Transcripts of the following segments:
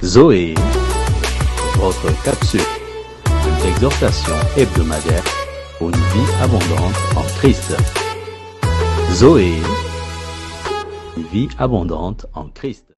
Zoé, votre capsule d'exhortation hebdomadaire pour une vie abondante en Christ. Zoé, une vie abondante en Christ.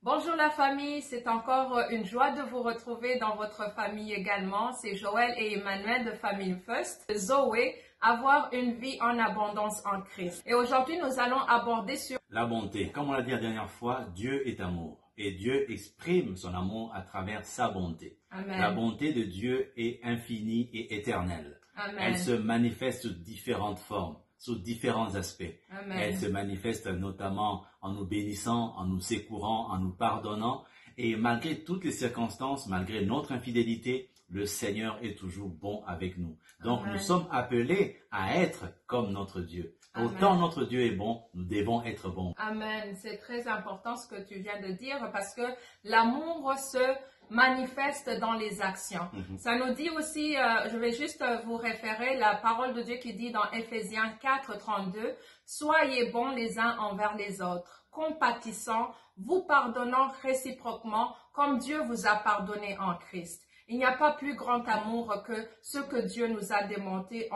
Bonjour la famille, c'est encore une joie de vous retrouver dans votre famille également. C'est Joël et Emmanuel de Family First. Zoé, avoir une vie en abondance en Christ. Et aujourd'hui, nous allons aborder sur la bonté. Comme on l'a dit la dernière fois, Dieu est amour. Et Dieu exprime son amour à travers sa bonté. Amen. La bonté de Dieu est infinie et éternelle. Amen. Elle se manifeste sous différentes formes, sous différents aspects. Amen. Elle se manifeste notamment en nous bénissant, en nous secourant, en nous pardonnant. Et malgré toutes les circonstances, malgré notre infidélité, le Seigneur est toujours bon avec nous. Donc Amen. Nous sommes appelés à être comme notre Dieu. Amen. Autant notre Dieu est bon, nous devons être bons. Amen. C'est très important ce que tu viens de dire parce que l'amour se manifeste dans les actions. Ça nous dit aussi, je vais juste vous référer la parole de Dieu qui dit dans Éphésiens 4, 32, « Soyez bons les uns envers les autres, compatissants, vous pardonnant réciproquement comme Dieu vous a pardonné en Christ. » Il n'y a pas plus grand amour que ce que Dieu nous a démontré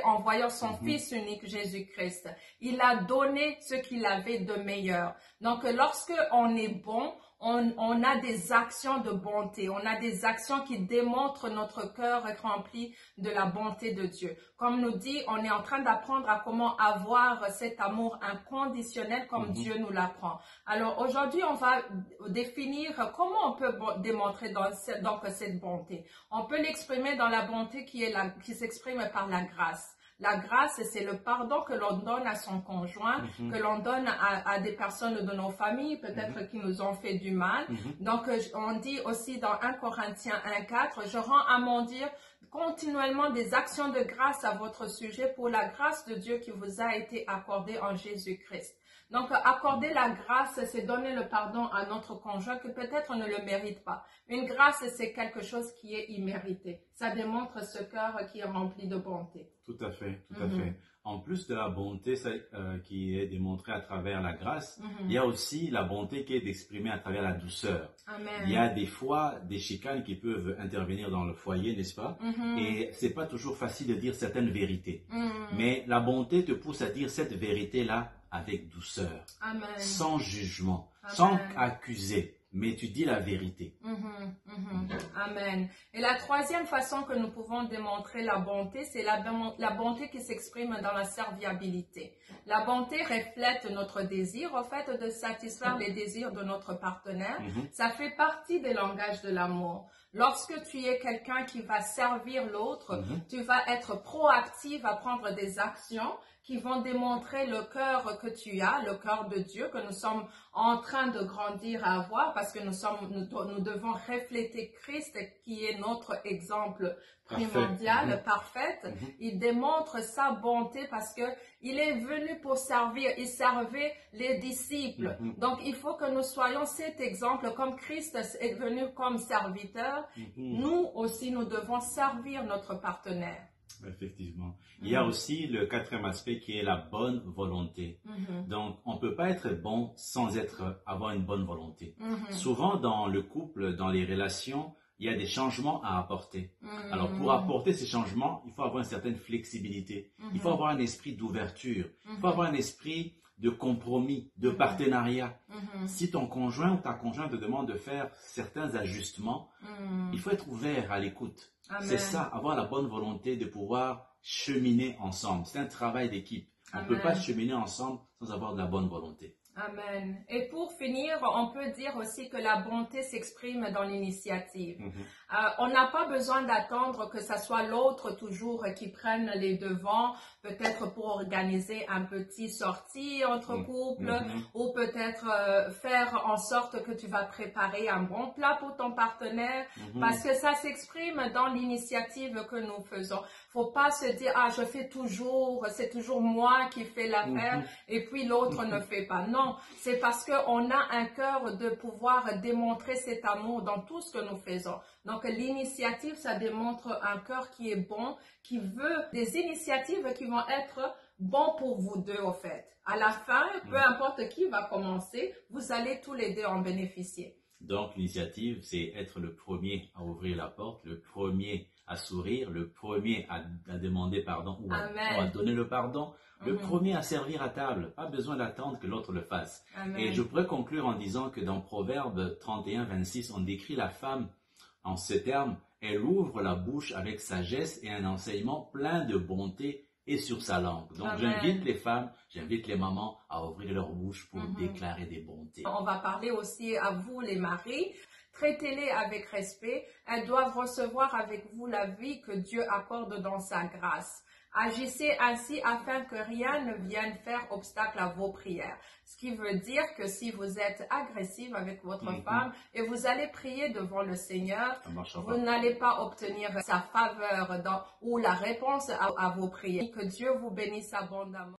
en voyant son Fils unique, Jésus-Christ. Il a donné ce qu'il avait de meilleur. Donc, lorsque on est bon, on a des actions de bonté. On a des actions qui démontrent notre cœur rempli de la bonté de Dieu. Comme nous dit, on est en train d'apprendre à comment avoir cet amour inconditionnel comme Dieu nous l'apprend. Alors aujourd'hui, on va définir comment on peut démontrer donc cette bonté. On peut l'exprimer dans la bonté qui s'exprime par la grâce. La grâce, c'est le pardon que l'on donne à son conjoint, que l'on donne à des personnes de nos familles, peut-être qui nous ont fait du mal. Donc, on dit aussi dans 1 Corinthiens 1,4, « Je rends à mon Dieu continuellement des actions de grâce à votre sujet pour la grâce de Dieu qui vous a été accordée en Jésus-Christ. » Donc, accorder la grâce, c'est donner le pardon à notre conjoint que peut-être ne le mérite pas. Une grâce, c'est quelque chose qui est immérité. Ça démontre ce cœur qui est rempli de bonté. Tout à fait, tout à fait. En plus de la bonté qui est démontrée à travers la grâce, il y a aussi la bonté qui est exprimée à travers la douceur. Amen. Il y a des fois des chicanes qui peuvent intervenir dans le foyer, n'est-ce pas? Et c'est pas toujours facile de dire certaines vérités. Mais la bonté te pousse à dire cette vérité-là avec douceur, Amen. sans jugement, Amen. sans accuser, mais tu dis la vérité. Amen. Et la troisième façon que nous pouvons démontrer la bonté, c'est la bonté qui s'exprime dans la serviabilité. La bonté reflète notre désir, au fait, de satisfaire les désirs de notre partenaire. Ça fait partie des langages de l'amour. Lorsque tu es quelqu'un qui va servir l'autre, tu vas être proactive à prendre des actions qui vont démontrer le cœur que tu as, le cœur de Dieu, que nous sommes en train de grandir à avoir, parce que nous devons refléter Christ, qui est notre exemple primordial, parfait. Il démontre sa bonté parce que il est venu pour servir. Il servait les disciples. Donc, il faut que nous soyons cet exemple. Comme Christ est venu comme serviteur, nous aussi, nous devons servir notre partenaire. Effectivement. Il y a aussi le quatrième aspect qui est la bonne volonté. Donc, on ne peut pas être bon sans avoir une bonne volonté. Souvent, dans le couple, dans les relations, il y a des changements à apporter. Alors, pour apporter ces changements, il faut avoir une certaine flexibilité. Il faut avoir un esprit d'ouverture. Il faut avoir un esprit de compromis, de partenariat. Si ton conjoint ou ta conjointe te demande de faire certains ajustements, il faut être ouvert à l'écoute. C'est ça, avoir la bonne volonté de pouvoir cheminer ensemble. C'est un travail d'équipe. On ne peut pas cheminer ensemble sans avoir de la bonne volonté. Amen. Et pour finir, on peut dire aussi que la bonté s'exprime dans l'initiative. On n'a pas besoin d'attendre que ce soit l'autre toujours qui prenne les devants, peut-être pour organiser un petit sortie entre couples, ou peut-être faire en sorte que tu vas préparer un bon plat pour ton partenaire, parce que ça s'exprime dans l'initiative que nous faisons. Faut pas se dire, ah, je fais toujours, c'est toujours moi qui fais l'affaire, et puis l'autre ne fait pas. Non, c'est parce qu'on a un cœur de pouvoir démontrer cet amour dans tout ce que nous faisons. Donc, l'initiative, ça démontre un cœur qui est bon, qui veut des initiatives qui vont être bon pour vous deux, au fait. À la fin, peu importe qui va commencer, vous allez tous les deux en bénéficier. Donc, l'initiative, c'est être le premier à ouvrir la porte, le premier à sourire, le premier à demander pardon ou à donner le pardon, le premier à servir à table. Pas besoin d'attendre que l'autre le fasse. Amen. Et je pourrais conclure en disant que dans Proverbe 31, 26, on décrit la femme en ces termes: elle ouvre la bouche avec sagesse et un enseignement plein de bonté et sur sa langue. Donc, j'invite les femmes, j'invite les mamans à ouvrir leur bouche pour déclarer des bontés. On va parler aussi à vous, les maris. Traitez-les avec respect. Elles doivent recevoir avec vous la vie que Dieu accorde dans sa grâce. Agissez ainsi afin que rien ne vienne faire obstacle à vos prières. Ce qui veut dire que si vous êtes agressive avec votre femme et vous allez prier devant le Seigneur, vous n'allez pas obtenir sa faveur ou la réponse à vos prières. Que Dieu vous bénisse abondamment.